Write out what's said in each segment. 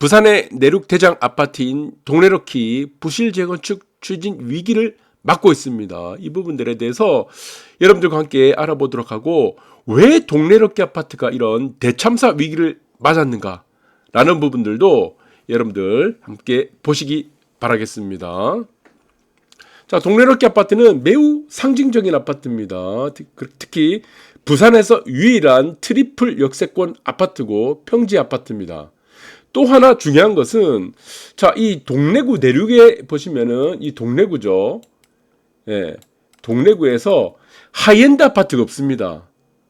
부산의 내륙 대장 아파트인 동래럭키 부실 재건축 추진 위기를 맞고 있습니다. 이 부분들에 대해서 여러분들과 함께 알아보도록 하고, 왜 동래럭키 아파트가 이런 대참사 위기를 맞았는가 라는 부분들도 여러분들 함께 보시기 바라겠습니다. 자, 동래럭키 아파트는 매우 상징적인 아파트입니다. 특히 부산에서 유일한 트리플 역세권 아파트고 평지 아파트입니다. 또 하나 중요한 것은, 자, 이 동래구 내륙에 보시면은 이 동래구죠. 예, 동래구에서 하이엔드 아파트가 없습니다.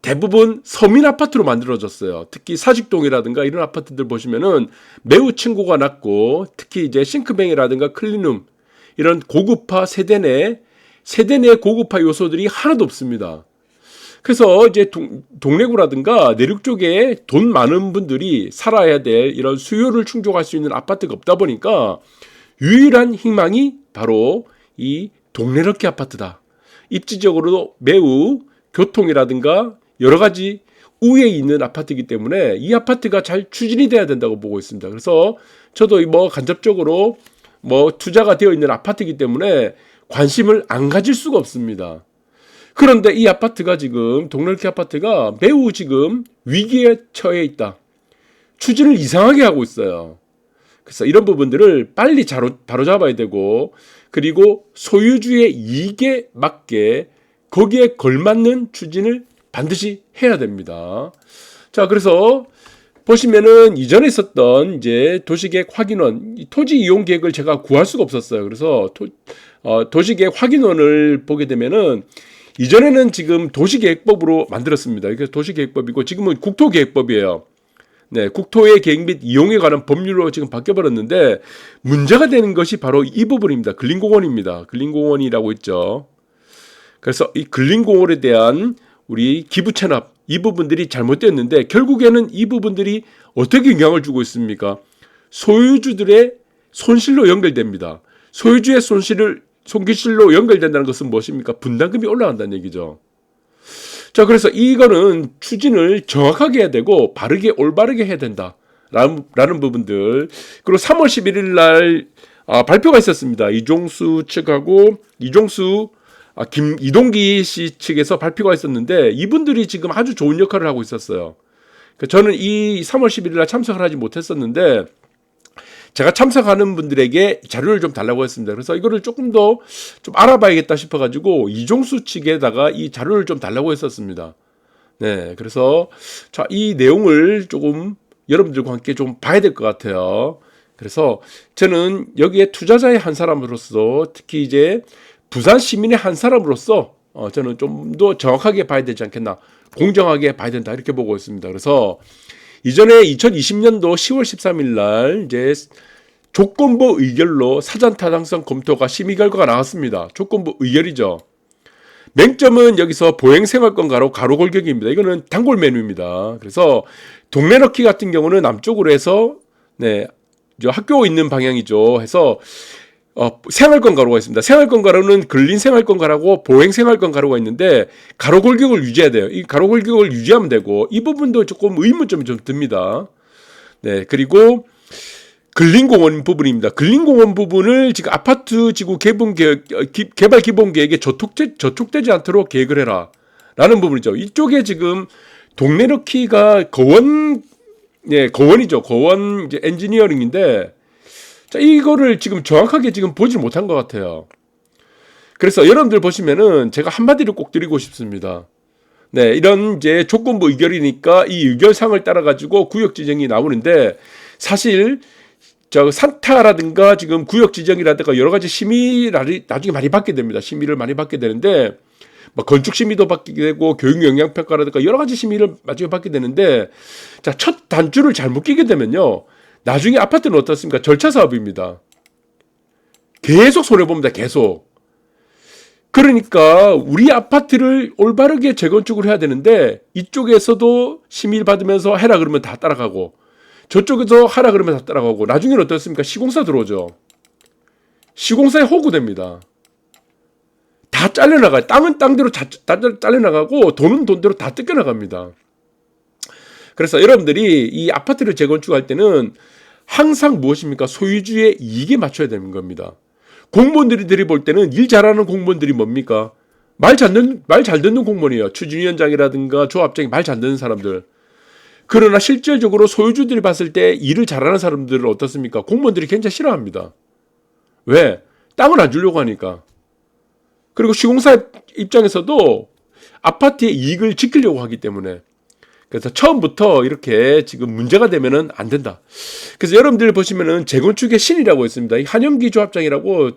대부분 서민 아파트로 만들어졌어요. 특히 사직동이라든가 이런 아파트들 보시면은 매우 층고가 낮고, 특히 이제 싱크뱅이라든가 클린룸 이런 고급화 세대 내 고급화 요소들이 하나도 없습니다. 그래서 이제 동래구라든가 내륙 쪽에 돈 많은 분들이 살아야 될 이런 수요를 충족할 수 있는 아파트가 없다 보니까 유일한 희망이 바로 이 동래럭키 아파트다. 입지적으로도 매우 교통이라든가 여러 가지 우위에 있는 아파트이기 때문에 이 아파트가 잘 추진이 돼야 된다고 보고 있습니다. 그래서 저도 뭐 간접적으로 뭐 투자가 되어 있는 아파트이기 때문에 관심을 안 가질 수가 없습니다. 그런데 이 아파트가 지금 동래럭키 아파트가 매우 지금 위기에 처해 있다. 추진을 이상하게 하고 있어요. 그래서 이런 부분들을 빨리 바로잡아야 되고, 그리고 소유주의 이익에 맞게 거기에 걸맞는 추진을 반드시 해야 됩니다. 자, 그래서 보시면은 이전에 있었던 이제 도시계획 확인원, 토지 이용 계획을 제가 구할 수가 없었어요. 그래서 도시계획 확인원을 보게 되면은 이전에는 지금 도시계획법으로 만들었습니다. 이게 도시계획법이고 지금은 국토계획법이에요. 네, 국토의 계획 및 이용에 관한 법률로 지금 바뀌어버렸는데, 문제가 되는 것이 바로 이 부분입니다. 근린공원입니다. 근린공원이라고 있죠. 그래서 이 근린공원에 대한 우리 기부 체납, 이 부분들이 잘못됐는데, 결국에는 이 부분들이 어떻게 영향을 주고 있습니까? 소유주들의 손실로 연결됩니다. 소유주의 손실로 연결된다는 것은 무엇입니까? 분담금이 올라간다는 얘기죠. 자, 그래서 이거는 추진을 정확하게 해야 되고 바르게 올바르게 해야 된다 라는 부분들. 그리고 3월 11일 날 발표가 있었습니다. 이종수 측하고 이동기 씨 측에서 발표가 있었는데, 이분들이 지금 아주 좋은 역할을 하고 있었어요. 저는 이 3월 11일 날 참석을 하지 못했었는데, 제가 참석하는 분들에게 자료를 좀 달라고 했습니다. 그래서 이거를 조금 더 좀 알아봐야겠다 싶어가지고 이종수 측에다가 이 자료를 좀 달라고 했었습니다. 네, 그래서 자, 이 내용을 조금 여러분들과 함께 좀 봐야 될 것 같아요. 그래서 저는 여기에 투자자의 한 사람으로서, 특히 이제 부산 시민의 한 사람으로서 저는 좀 더 정확하게 봐야 되지 않겠나, 공정하게 봐야 된다 이렇게 보고 있습니다. 그래서 이전에 2020년도 10월 13일 날 이제 조건부 의결로 사전 타당성 검토가 심의 결과가 나왔습니다. 조건부 의결이죠. 맹점은 여기서 보행생활권가로 가로골격입니다. 이거는 단골 메뉴입니다. 그래서 동래럭키 같은 경우는 남쪽으로 해서 학교 있는 방향이죠. 해서 생활권가로가 있습니다. 생활권가로는 근린생활권가라고 보행생활권가로가 있는데 가로골격을 유지해야 돼요. 이 가로골격을 유지하면 되고, 이 부분도 조금 의문점이 좀 듭니다. 네, 그리고 근린공원 부분입니다. 근린공원 부분을 지금 아파트 지구 개발 기본 계획에 저촉되지 않도록 계획을 해라 라는 부분이죠. 이쪽에 지금 동래럭키가 거원이죠. 거원 이제 엔지니어링인데, 자, 이거를 지금 정확하게 지금 보지 못한 것 같아요. 그래서 여러분들 보시면은 제가 한마디를 꼭 드리고 싶습니다. 네, 이런 이제 조건부 의결이니까 이 의결상을 따라가지고 구역 지정이 나오는데, 사실 산타라든가 지금 구역 지정이라든가 여러 가지 심의를 나중에 많이 받게 됩니다. 심의를 많이 받게 되는데, 뭐 건축 심의도 받게 되고 교육 영향 평가라든가 여러 가지 심의를 나중에 받게 되는데, 자, 첫 단추를 잘못 끼게 되면요, 나중에 아파트는 어떻습니까? 절차 사업입니다. 계속 손해봅니다. 계속. 그러니까 우리 아파트를 올바르게 재건축을 해야 되는데, 이쪽에서도 심의를 받으면서 해라 그러면 다 따라가고, 저쪽에서 하라 그러면 다 따라가고, 나중에는 어떻습니까? 시공사 들어오죠. 시공사에 호구됩니다. 다 잘려나가요. 땅은 땅대로 다 잘려나가고, 돈은 돈대로 다 뜯겨나갑니다. 그래서 여러분들이 이 아파트를 재건축할 때는 항상 무엇입니까? 소유주의 이익에 맞춰야 되는 겁니다. 공무원들이 볼 때는 일 잘하는 공무원들이 뭡니까? 말 잘 듣는 공무원이에요. 추진위원장이라든가 조합장이 말 잘 듣는 사람들. 그러나 실질적으로 소유주들이 봤을 때 일을 잘하는 사람들은 어떻습니까? 공무원들이 굉장히 싫어합니다. 왜? 땅을 안 주려고 하니까. 그리고 시공사 입장에서도 아파트의 이익을 지키려고 하기 때문에. 그래서 처음부터 이렇게 지금 문제가 되면은 안 된다. 그래서 여러분들 보시면은 재건축의 신이라고 있습니다. 이 한영기 조합장이라고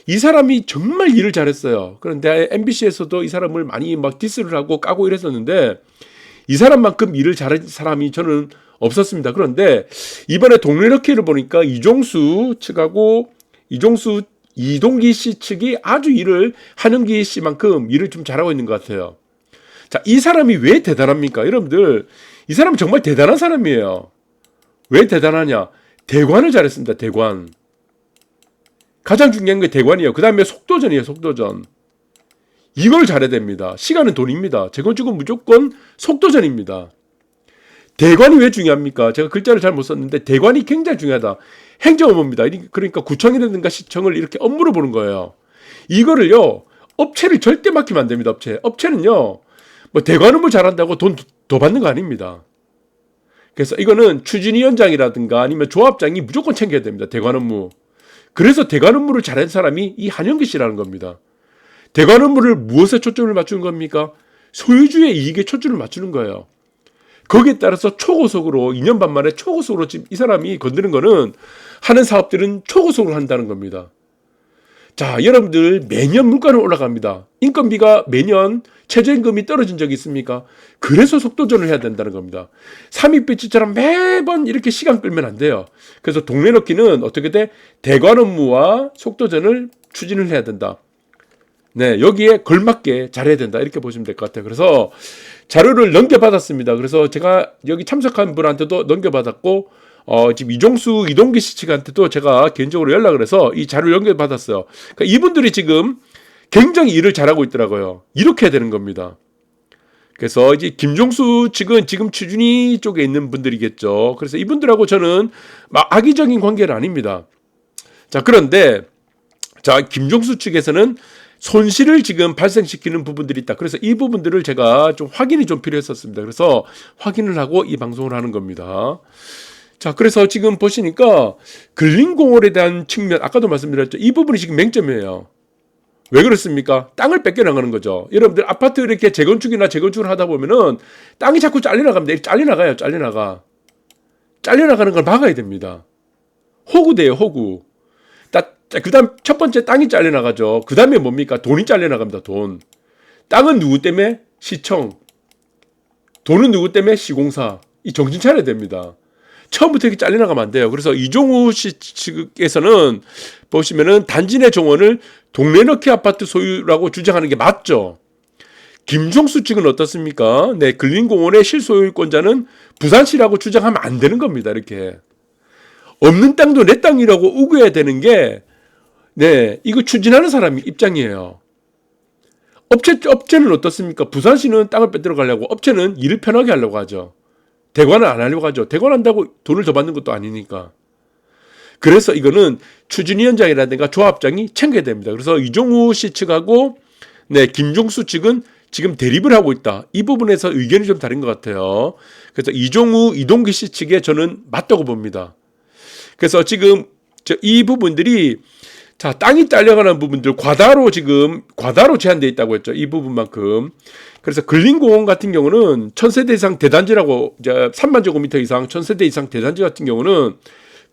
이 사람이 정말 일을 잘했어요. 그런데 MBC에서도 이 사람을 많이 막 디스를 하고 까고 이랬었는데 이 사람만큼 일을 잘한 사람이 저는 없었습니다. 그런데 이번에 동네럭키를 보니까 이종수 측하고 이동기 씨 측이 아주 일을 한영기 씨만큼 일을 좀 잘하고 있는 것 같아요. 자, 이 사람이 왜 대단합니까? 여러분들, 이 사람은 정말 대단한 사람이에요. 왜 대단하냐? 대관을 잘했습니다. 대관. 가장 중요한 게 대관이에요. 그 다음에 속도전이에요. 속도전. 이걸 잘해야 됩니다. 시간은 돈입니다. 재건축은 무조건 속도전입니다. 대관이 왜 중요합니까? 제가 글자를 잘 못 썼는데 대관이 굉장히 중요하다. 행정업무입니다. 그러니까 구청이라든가 시청을 이렇게 업무를 보는 거예요. 이거를요, 업체를 절대 맡기면 안 됩니다. 업체는요, 뭐 대관 업무 잘한다고 돈 더 받는 거 아닙니다. 그래서 이거는 추진위원장이라든가 아니면 조합장이 무조건 챙겨야 됩니다. 대관 업무. 그래서 대관 업무를 잘하는 사람이 이 한영기 씨라는 겁니다. 대관 업무를 무엇에 초점을 맞추는 겁니까? 소유주의 이익에 초점을 맞추는 거예요. 거기에 따라서 초고속으로 2년 반 만에 초고속으로 지금 이 사람이 건드는 거는 하는 사업들은 초고속으로 한다는 겁니다. 자, 여러분들 매년 물가는 올라갑니다. 인건비가 매년 최저임금이 떨어진 적이 있습니까? 그래서 속도전을 해야 된다는 겁니다. 삼입배치처럼 매번 이렇게 시간 끌면 안 돼요. 그래서 동네럭키는 어떻게 돼? 대관 업무와 속도전을 추진을 해야 된다. 네, 여기에 걸맞게 잘해야 된다. 이렇게 보시면 될 것 같아요. 그래서 자료를 넘겨받았습니다. 그래서 제가 여기 참석한 분한테도 넘겨받았고, 지금 이동기 씨 측한테도 제가 개인적으로 연락을 해서 이 자료를 연결받았어요. 그러니까 이분들이 지금 굉장히 일을 잘하고 있더라고요. 이렇게 해야 되는 겁니다. 그래서 이제 김종수 측은 지금 추진위 쪽에 있는 분들이겠죠. 그래서 이분들하고 저는 막 악의적인 관계는 아닙니다. 자, 그런데 자, 김종수 측에서는 손실을 지금 발생시키는 부분들이 있다. 그래서 이 부분들을 제가 좀 확인이 좀 필요했었습니다. 그래서 확인을 하고 이 방송을 하는 겁니다. 자, 그래서 지금 보시니까 근린공원에 대한 측면, 아까도 말씀드렸죠. 이 부분이 지금 맹점이에요. 왜 그렇습니까? 땅을 뺏겨나가는 거죠. 여러분들 아파트 이렇게 재건축을 하다 보면은 땅이 자꾸 잘려나갑니다. 잘려나가요. 잘려나가는 걸 막아야 됩니다. 호구돼요. 호구. 그 다음 첫 번째 땅이 잘려나가죠. 그 다음에 뭡니까? 돈이 잘려나갑니다. 돈. 땅은 누구 때문에? 시청. 돈은 누구 때문에? 시공사. 이 정신 차려야 됩니다. 처음부터 이렇게 잘려나가면 안 돼요. 그래서 이종우 씨 측에서는 보시면은 단지 내 정원을 동네럭키 아파트 소유라고 주장하는 게 맞죠. 김종수 측은 어떻습니까? 네, 근린공원의 실소유권자는 부산시라고 주장하면 안 되는 겁니다. 이렇게. 없는 땅도 내 땅이라고 우겨야 되는 게, 네, 이거 추진하는 사람이 입장이에요. 업체는 어떻습니까? 부산시는 땅을 뺏들어 가려고, 업체는 일을 편하게 하려고 하죠. 대관을 안 하려고 하죠. 대관한다고 돈을 더 받는 것도 아니니까. 그래서 이거는 추진위원장이라든가 조합장이 챙겨야 됩니다. 그래서 이종우 씨 측하고 네, 김종수 측은 지금 대립을 하고 있다. 이 부분에서 의견이 좀 다른 것 같아요. 그래서 이동기 씨 측에 저는 맞다고 봅니다. 그래서 지금 이 부분들이 자, 땅이 딸려가는 부분들 과다로 제한되어 있다고 했죠. 이 부분만큼. 그래서 근린공원 같은 경우는 1000세대 이상 대단지라고 이제 3만 제곱미터 이상 1000세대 이상 대단지 같은 경우는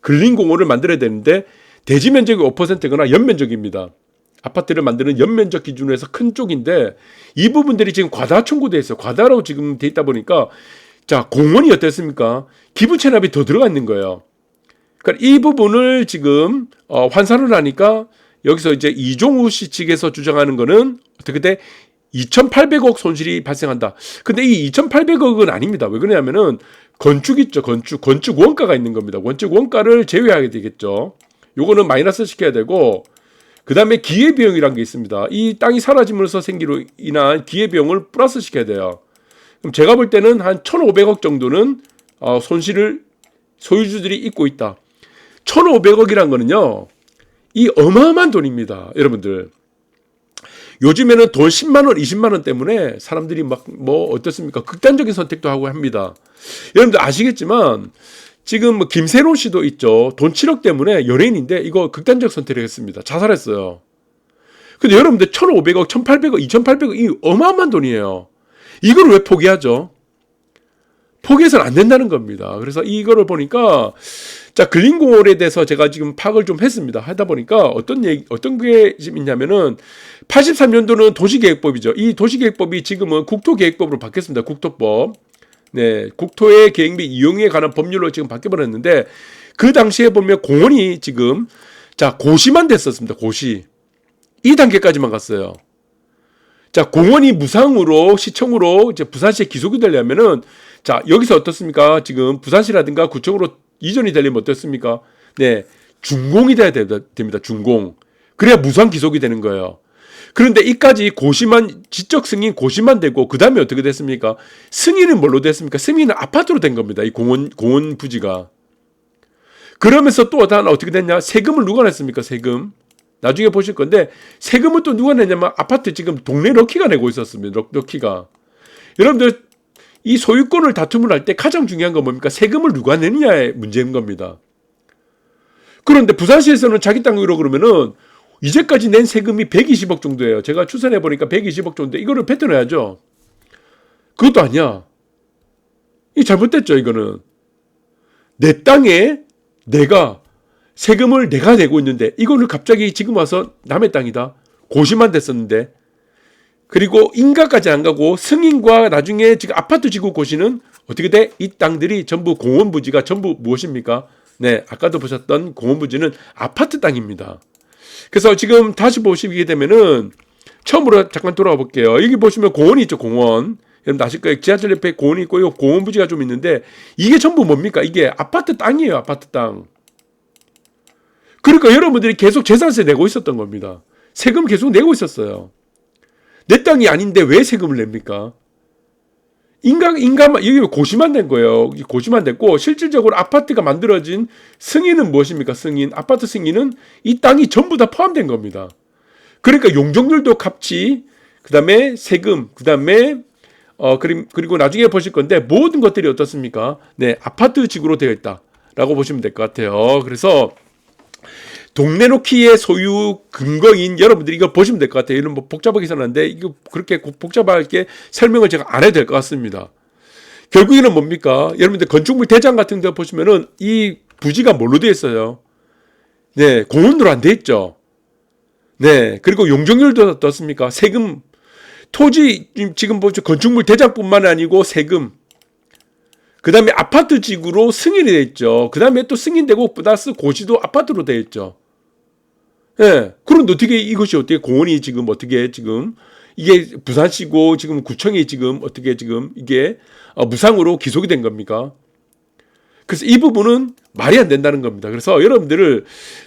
근린공원을 만들어야 되는데 대지 면적이 5%거나 연면적입니다. 아파트를 만드는 연면적 기준으로 해서 큰 쪽인데 이 부분들이 지금 과다 청구되어 있어요. 과다로 지금 돼 있다 보니까 자, 공원이 어땠습니까? 기부 체납이 더 들어가 있는 거예요. 그러니까 이 부분을 지금 환산을 하니까 여기서 이제 이종우 씨 측에서 주장하는 거는 어떻게 돼? 2,800억 손실이 발생한다. 근데 이 2,800억은 아닙니다. 왜 그러냐면은 건축 있죠. 건축 원가가 있는 겁니다. 건축 원가를 제외하게 되겠죠. 요거는 마이너스 시켜야 되고 그 다음에 기회비용이라는 게 있습니다. 이 땅이 사라짐으로써 생기로 인한 기회비용을 플러스 시켜야 돼요. 그럼 제가 볼 때는 한 1,500억 정도는 손실을 소유주들이 입고 있다. 1,500억이란 거는요, 이 어마어마한 돈입니다. 여러분들. 요즘에는 돈 10만 원, 20만 원 때문에 사람들이 막 뭐 어떻습니까? 극단적인 선택도 하고 합니다. 여러분들 아시겠지만 지금 뭐 김세론 씨도 있죠. 돈 7억 때문에 연예인인데 이거 극단적 선택을 했습니다. 자살했어요. 근데 여러분들 1,500억, 1,800억, 2,800억 이 어마어마한 돈이에요. 이걸 왜 포기하죠? 포기해서는 안 된다는 겁니다. 그래서 이거를 보니까 자, 근린공원에 대해서 제가 지금 파악을 좀 했습니다. 하다 보니까 어떤 게 있냐면은 83년도는 도시계획법이죠. 이 도시계획법이 지금은 국토계획법으로 바뀌었습니다. 국토법. 네, 국토의 계획 및 이용에 관한 법률로 지금 바뀌어버렸는데 그 당시에 보면 공원이 지금 자, 고시만 됐었습니다. 고시. 이 단계까지만 갔어요. 자, 공원이 무상으로 시청으로 이제 부산시에 기속이 되려면은 자, 여기서 어떻습니까? 지금 부산시라든가 구청으로 이전이 되려면 어떻습니까? 네, 준공이 돼야 됩니다. 준공. 그래야 무상 기속이 되는 거예요. 그런데 이까지 고시만 지적 승인 고시만 되고 그 다음에 어떻게 됐습니까? 승인은 뭘로 됐습니까? 승인은 아파트로 된 겁니다. 이 공원 부지가. 그러면서 또 하나 어떻게 됐냐? 세금을 누가 냈습니까? 세금. 나중에 보실 건데 세금은 또 누가 내냐면 아파트 지금 동네 럭키가 내고 있었습니다. 럭키가. 여러분들 이 소유권을 다툼을 할 때 가장 중요한 건 뭡니까? 세금을 누가 내느냐의 문제인 겁니다. 그런데 부산시에서는 자기 땅으로 그러면은 이제까지 낸 세금이 120억 정도예요. 제가 추산해 보니까 120억 정도. 이거를 뱉어내야죠. 그것도 아니야. 이 잘못됐죠. 이거는 내 땅에 내가 세금을 내가 내고 있는데 이거를 갑자기 지금 와서 남의 땅이다. 고시만 됐었는데 그리고 인가까지 안 가고 승인과 나중에 지금 아파트 지구 고시는 어떻게 돼? 이 땅들이 전부 공원 부지가 전부 무엇입니까? 네, 아까도 보셨던 공원 부지는 아파트 땅입니다. 그래서 지금 다시 보시게 되면은 처음으로 잠깐 돌아가 볼게요. 여기 보시면 공원이 있죠, 공원. 여러분 아실 거예요. 지하철 옆에 공원이 있고 이 공원 부지가 좀 있는데 이게 전부 뭡니까? 이게 아파트 땅이에요, 아파트 땅. 그러니까 여러분들이 계속 재산세 내고 있었던 겁니다. 세금 계속 내고 있었어요. 내 땅이 아닌데 왜 세금을 냅니까? 여기 고시만 된 거예요. 고시만 됐고, 실질적으로 아파트가 만들어진 승인은 무엇입니까? 승인. 아파트 승인은 이 땅이 전부 다 포함된 겁니다. 그러니까 용적률도 값지, 그 다음에 세금, 그 다음에, 그리고 나중에 보실 건데, 모든 것들이 어떻습니까? 네, 아파트 지구로 되어 있다. 라고 보시면 될 것 같아요. 그래서, 동네 놓기의 소유 근거인 여러분들이 이거 보시면 될 것 같아요. 이런 뭐 복잡하게는 한데 이거 그렇게 복잡하게 설명을 제가 안 해도 될 것 같습니다. 결국에는 뭡니까? 여러분들 건축물 대장 같은 데 보시면은 이 부지가 뭘로 되어 있어요? 네, 공원으로 안 되어 있죠. 네, 그리고 용적률도 어떻습니까? 세금, 토지 지금 보죠. 건축물 대장뿐만 아니고 세금. 그 다음에 아파트 지구로 승인이 되어 있죠. 그 다음에 또 승인되고 플러스 고시도 아파트로 되어 있죠. 예. 그런데 어떻게 이것이 어떻게 공원이 지금 어떻게 지금 이게 부산시고 지금 구청이 지금 어떻게 지금 이게 무상으로 기속이 된 겁니까? 그래서 이 부분은 말이 안 된다는 겁니다. 그래서 여러분들을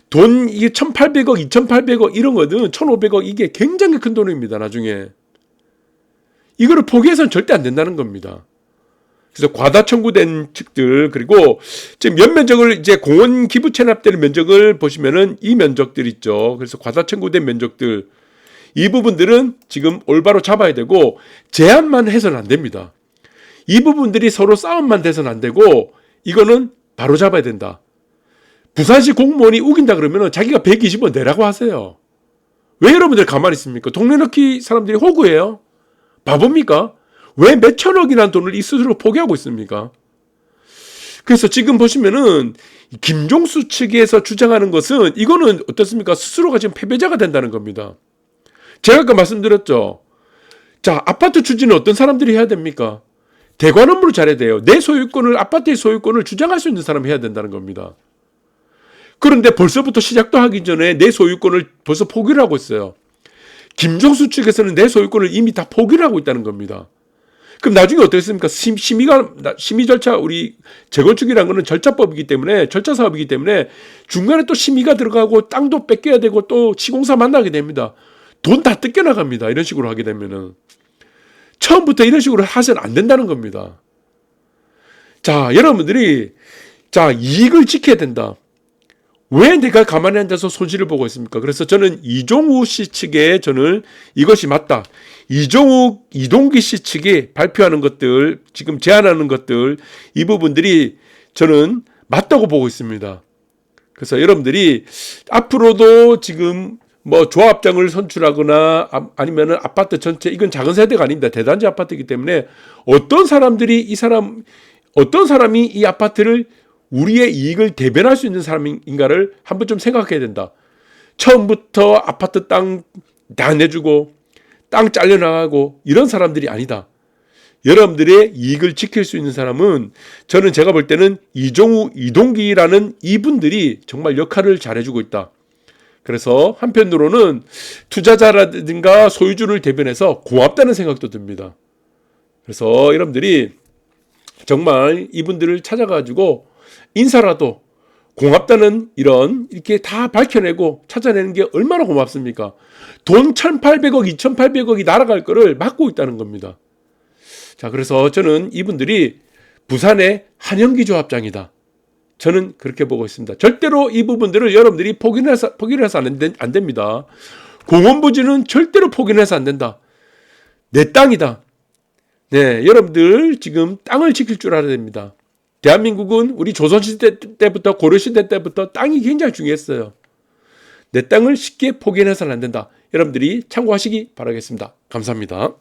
돈 이게 1,800억, 2,800억 이런 거는 1,500억 이게 굉장히 큰 돈입니다. 나중에 이거를 포기해서는 절대 안 된다는 겁니다. 그래서 과다 청구된 측들 그리고 지금 면적을 이제 공원 기부 체납되는 면적을 보시면은 이 면적들 있죠. 그래서 과다 청구된 면적들 이 부분들은 지금 올바로 잡아야 되고 제한만 해서는 안 됩니다. 이 부분들이 서로 싸움만 돼서는 안 되고 이거는 바로 잡아야 된다. 부산시 공무원이 우긴다 그러면은 자기가 120원 내라고 하세요. 왜 여러분들 가만히 있습니까? 동네 넣기 사람들이 호구예요. 바보입니까? 왜 몇천억이라는 돈을 이 스스로 포기하고 있습니까? 그래서 지금 보시면은 김종수 측에서 주장하는 것은 이거는 어떻습니까? 스스로가 지금 패배자가 된다는 겁니다. 제가 아까 말씀드렸죠. 자, 아파트 추진은 어떤 사람들이 해야 됩니까? 대관 업무를 잘해야 돼요. 내 소유권을 아파트의 소유권을 주장할 수 있는 사람이 해야 된다는 겁니다. 그런데 벌써부터 시작도 하기 전에 내 소유권을 벌써 포기를 하고 있어요. 김종수 측에서는 내 소유권을 이미 다 포기를 하고 있다는 겁니다. 그럼 나중에 어떻겠습니까? 심의 절차, 우리 재건축이라는 거는 절차법이기 때문에, 절차 사업이기 때문에 중간에 또 심의가 들어가고 땅도 뺏겨야 되고 또 시공사 만나게 됩니다. 돈 다 뜯겨나갑니다. 이런 식으로 하게 되면은. 처음부터 이런 식으로 하셔는 안 된다는 겁니다. 자, 여러분들이, 자, 이익을 지켜야 된다. 왜 내가 가만히 앉아서 손실을 보고 있습니까? 그래서 저는 이종우 씨 측에 저는 이것이 맞다. 이동기 씨 측이 발표하는 것들, 지금 제안하는 것들, 이 부분들이 저는 맞다고 보고 있습니다. 그래서 여러분들이 앞으로도 지금 뭐 조합장을 선출하거나 아니면은 아파트 전체, 이건 작은 세대가 아닙니다. 대단지 아파트이기 때문에 어떤 사람이 이 아파트를 우리의 이익을 대변할 수 있는 사람인가를 한번 좀 생각해야 된다. 처음부터 아파트 땅 다 내주고 땅 잘려나가고 이런 사람들이 아니다. 여러분들의 이익을 지킬 수 있는 사람은 저는 제가 볼 때는 이종우, 이동기라는 이분들이 정말 역할을 잘해주고 있다. 그래서 한편으로는 투자자라든가 소유주를 대변해서 고맙다는 생각도 듭니다. 그래서 여러분들이 정말 이분들을 찾아가지고 인사라도 고맙다는 이런 이렇게 다 밝혀내고 찾아내는 게 얼마나 고맙습니까? 돈 1,800억, 2,800억이 날아갈 거를 막고 있다는 겁니다. 자, 그래서 저는 이분들이 부산의 한영기 조합장이다. 저는 그렇게 보고 있습니다. 절대로 이 부분들을 여러분들이 포기를 해서 안 됩니다. 공원부지는 절대로 포기를 해서 안 된다. 내 땅이다. 네, 여러분들 지금 땅을 지킬 줄 알아야 됩니다. 대한민국은 우리 조선시대 때부터 고려시대 때부터 땅이 굉장히 중요했어요. 내 땅을 쉽게 포기해서는 안 된다. 여러분들이 참고하시기 바라겠습니다. 감사합니다.